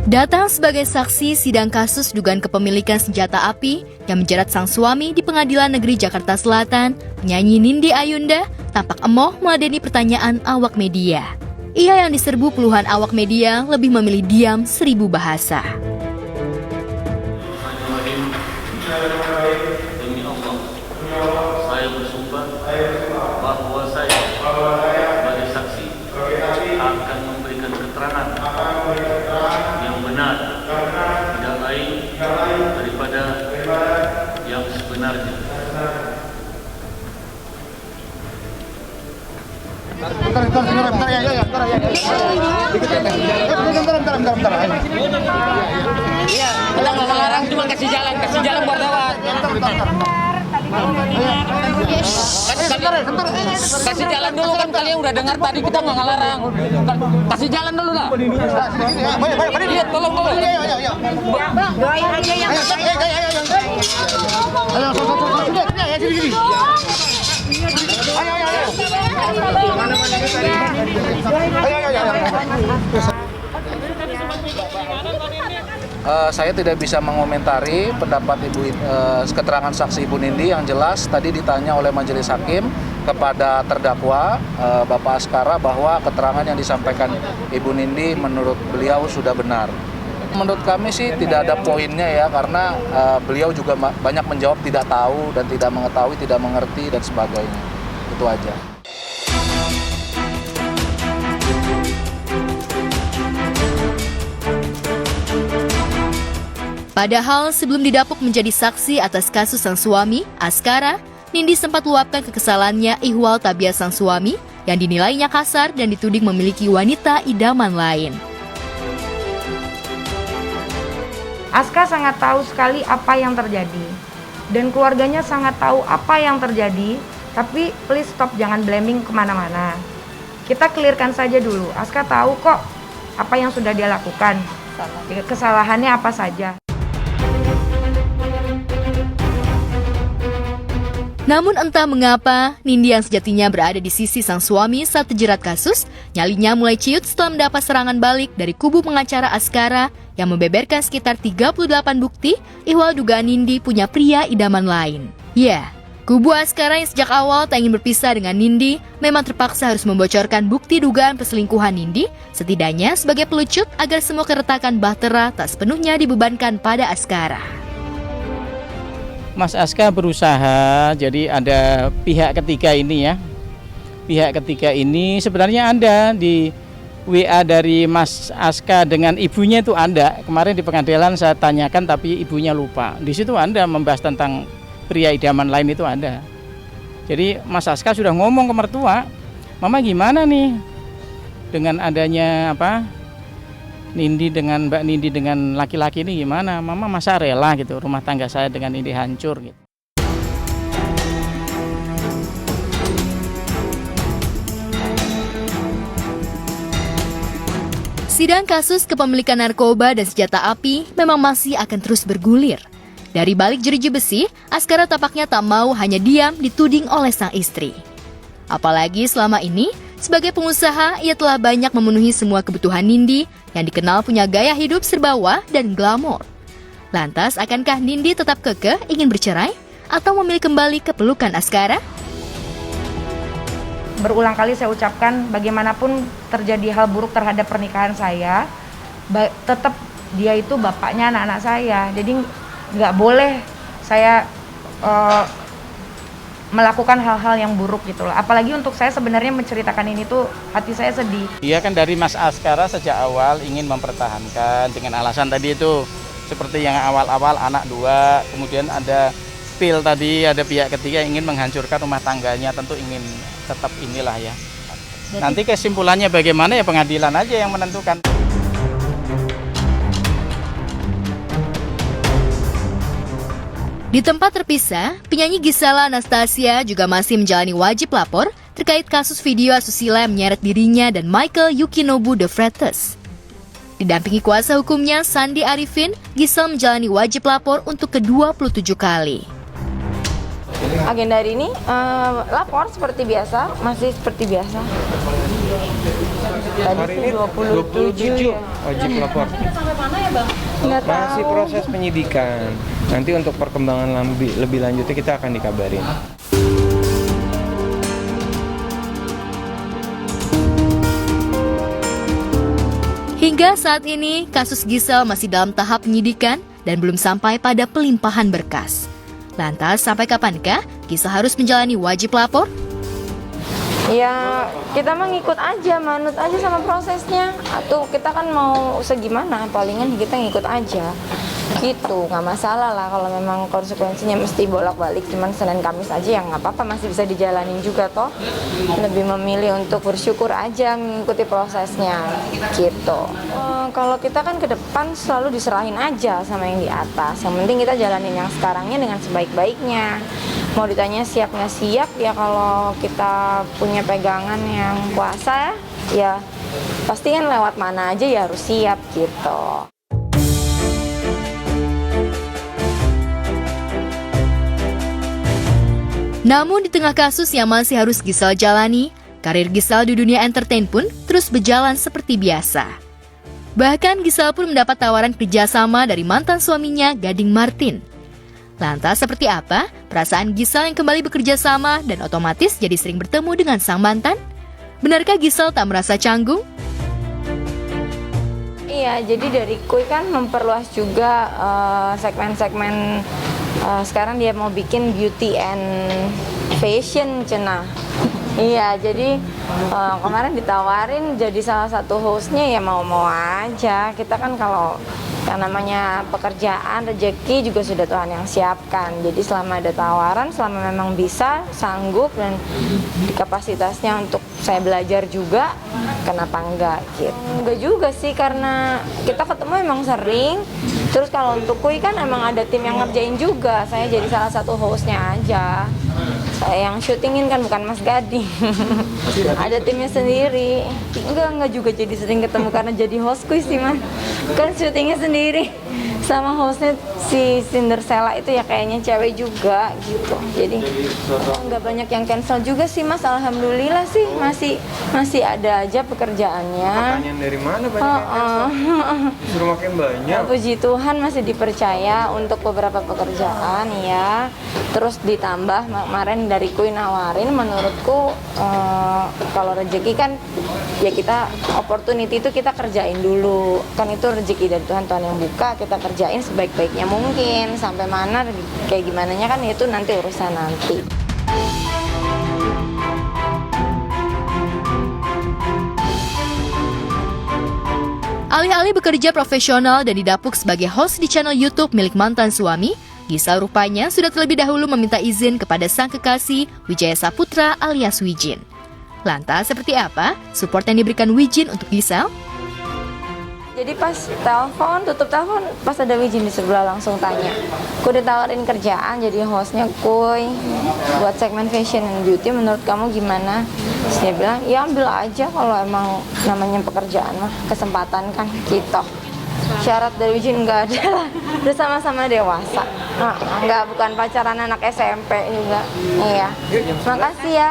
Datang sebagai saksi sidang kasus dugaan kepemilikan senjata api yang menjerat sang suami di Pengadilan Negeri Jakarta Selatan, penyanyi Nindi Ayunda tampak emoh meladeni pertanyaan awak media. Ia yang diserbu puluhan awak media lebih memilih diam 1000 bahasa. Demi Allah, saya bersumpah bahwa saya sebagai saksi akan memberikan keterangan yang benar, tidak lain daripada yang sebenarnya. Bentar ya. Iya, kita nggak ngelarang, cuma kasih jalan buat lewat. Kasih jalan dulu kan, kalian udah dengar tadi kita nggak ngelarang. Kasih jalan dulu lah. Lihat, tolong. Doain aja yang Saya tidak bisa mengomentari pendapat keterangan saksi Ibu Nindi. Yang jelas tadi ditanya oleh majelis hakim kepada terdakwa Bapak Askara bahwa keterangan yang disampaikan Ibu Nindi menurut beliau sudah benar. Menurut kami sih tidak ada poinnya ya, karena beliau juga banyak menjawab tidak tahu dan tidak mengetahui, tidak mengerti dan sebagainya. Itu aja. Padahal sebelum didapuk menjadi saksi atas kasus sang suami, Askara, Nindi sempat luapkan kekesalannya ihwal tabiat sang suami yang dinilainya kasar dan dituding memiliki wanita idaman lain. Aska sangat tahu sekali apa yang terjadi dan keluarganya sangat tahu apa yang terjadi, tapi please stop, jangan blaming kemana-mana. Kita clearkan saja dulu, Aska tahu kok apa yang sudah dia lakukan, kesalahannya apa saja. Namun entah mengapa, Nindi yang sejatinya berada di sisi sang suami saat terjerat kasus, nyalinya mulai ciut setelah mendapat serangan balik dari kubu pengacara Askara yang membeberkan sekitar 38 bukti ihwal dugaan Nindi punya pria idaman lain. Ya, kubu Askara yang sejak awal tak ingin berpisah dengan Nindi memang terpaksa harus membocorkan bukti dugaan perselingkuhan Nindi, setidaknya sebagai pelucut agar semua keretakan bahtera tak sepenuhnya dibebankan pada Askara. Mas Aska berusaha, jadi ada pihak ketiga ini ya. Pihak ketiga ini sebenarnya ada di WA dari Mas Aska dengan ibunya itu ada. Kemarin di pengadilan saya tanyakan tapi ibunya lupa. Di situ ada membahas tentang pria idaman lain itu ada. Jadi Mas Aska sudah ngomong ke mertua, "Mama gimana nih dengan adanya Mbak Nindi dengan laki-laki ini gimana? Mama masa rela gitu rumah tangga saya dengan Nindi hancur gitu." Sidang kasus kepemilikan narkoba dan senjata api memang masih akan terus bergulir. Dari balik jeruji besi, Askara tampaknya tak mau hanya diam dituding oleh sang istri. Apalagi selama ini, sebagai pengusaha, ia telah banyak memenuhi semua kebutuhan Nindi yang dikenal punya gaya hidup serba wah dan glamor. Lantas, akankah Nindi tetap kekeh ingin bercerai atau memilih kembali ke pelukan Askara? Berulang kali saya ucapkan, bagaimanapun terjadi hal buruk terhadap pernikahan saya, tetap dia itu bapaknya anak-anak saya. Jadi nggak boleh saya melakukan hal-hal yang buruk gitu loh. Apalagi untuk saya sebenarnya menceritakan ini tuh hati saya sedih. Iya kan dari Mas Askara sejak awal ingin mempertahankan dengan alasan tadi itu seperti yang awal-awal anak 2, kemudian ada pil tadi, ada pihak ketiga yang ingin menghancurkan rumah tangganya, tentu ingin tetap inilah ya. Nanti kesimpulannya bagaimana ya pengadilan aja yang menentukan. Di tempat terpisah, penyanyi Gisela Anastasia juga masih menjalani wajib lapor terkait kasus video asusila yang menyeret dirinya dan Michael Yukinobu De Freitas. Didampingi kuasa hukumnya Sandi Arifin, Gisel menjalani wajib lapor untuk ke-27 kali. Agenda hari ini lapor seperti biasa, masih seperti biasa. Tadi sih 27 ya. wajib lapor. Nggak Masih tahu. proses penyidikan. Nanti untuk perkembangan lebih lanjutnya kita akan dikabarin. Hingga saat ini, kasus Gisel masih dalam tahap penyidikan dan belum sampai pada pelimpahan berkas. Lantas, sampai kapankah Gisel harus menjalani wajib lapor? Ya kita mah ngikut aja, manut aja sama prosesnya. Atau kita kan mau segimana, palingan kita ngikut aja. Gitu, nggak masalah lah kalau memang konsekuensinya mesti bolak-balik. Cuman Senin Kamis aja ya nggak apa-apa, masih bisa dijalanin juga toh. Lebih memilih untuk bersyukur aja mengikuti prosesnya. Gitu. Kalau kita kan ke depan selalu diserahin aja sama yang di atas. Yang penting kita jalanin yang sekarangnya dengan sebaik-baiknya. Mau ditanya siap nggak siap ya, kalau kita punya pegangan yang kuasa ya pasti kan lewat mana aja ya harus siap gitu. Namun di tengah kasus yang masih harus Gisel jalani, karir Gisel di dunia entertain pun terus berjalan seperti biasa. Bahkan Gisel pun mendapat tawaran kerjasama dari mantan suaminya Gading Martin. Lantas seperti apa perasaan Gisel yang kembali bekerja sama dan otomatis jadi sering bertemu dengan sang mantan? Benarkah Gisel tak merasa canggung? Iya, jadi dari Kuy kan memperluas juga segmen-segmen. Sekarang dia mau bikin beauty and fashion cenah. Iya, jadi kemarin ditawarin jadi salah satu hostnya ya mau-mau aja. Kita kan kalau yang namanya pekerjaan, rezeki juga sudah Tuhan yang siapkan. Jadi selama ada tawaran, selama memang bisa, sanggup dan kapasitasnya untuk saya belajar juga, kenapa enggak gitu. Enggak juga sih, karena kita ketemu emang sering. Terus kalau untuk Kuy kan emang ada tim yang ngerjain juga. Saya jadi salah satu hostnya aja. Saya yang syutingin kan, bukan Mas Gading. Ada timnya sendiri. Enggak juga jadi sering ketemu karena jadi host Kuy sih Mas. Kan syutingnya sendiri. Sama hostnya si Cinderella itu ya kayaknya cewek juga gitu. Jadi nggak banyak yang cancel juga sih Mas. Alhamdulillah sih masih ada aja pekerjaannya. Pertanyaan dari mana banyak yang cancel? Justru makin banyak. Puji Tuhan masih dipercaya untuk beberapa pekerjaan ya. Terus ditambah kemarin dari Kuy nawarin, menurutku kalau rezeki kan ya kita opportunity itu kita kerjain dulu. Kan itu rezeki dari Tuhan yang buka, kita kerjain sebaik-baiknya mungkin. Sampai mana kayak gimananya kan itu nanti urusan nanti. Alih-alih bekerja profesional dan didapuk sebagai host di channel YouTube milik mantan suami, Gisel rupanya sudah terlebih dahulu meminta izin kepada sang kekasih Wijaya Saputra alias Wijin. Lantas seperti apa support yang diberikan Wijin untuk Gisel? Jadi pas tutup telepon, pas ada Wijin di sebelah langsung tanya. Aku ditawarin kerjaan jadi hostnya Kuy buat segmen fashion and beauty, menurut kamu gimana? Terus dia bilang, ya ambil aja kalau emang namanya pekerjaan mah, kesempatan kan gitu. Syarat dari Wijin nggak ada lah, udah sama-sama dewasa. Bukan pacaran anak SMP juga. Iya, makasih ya.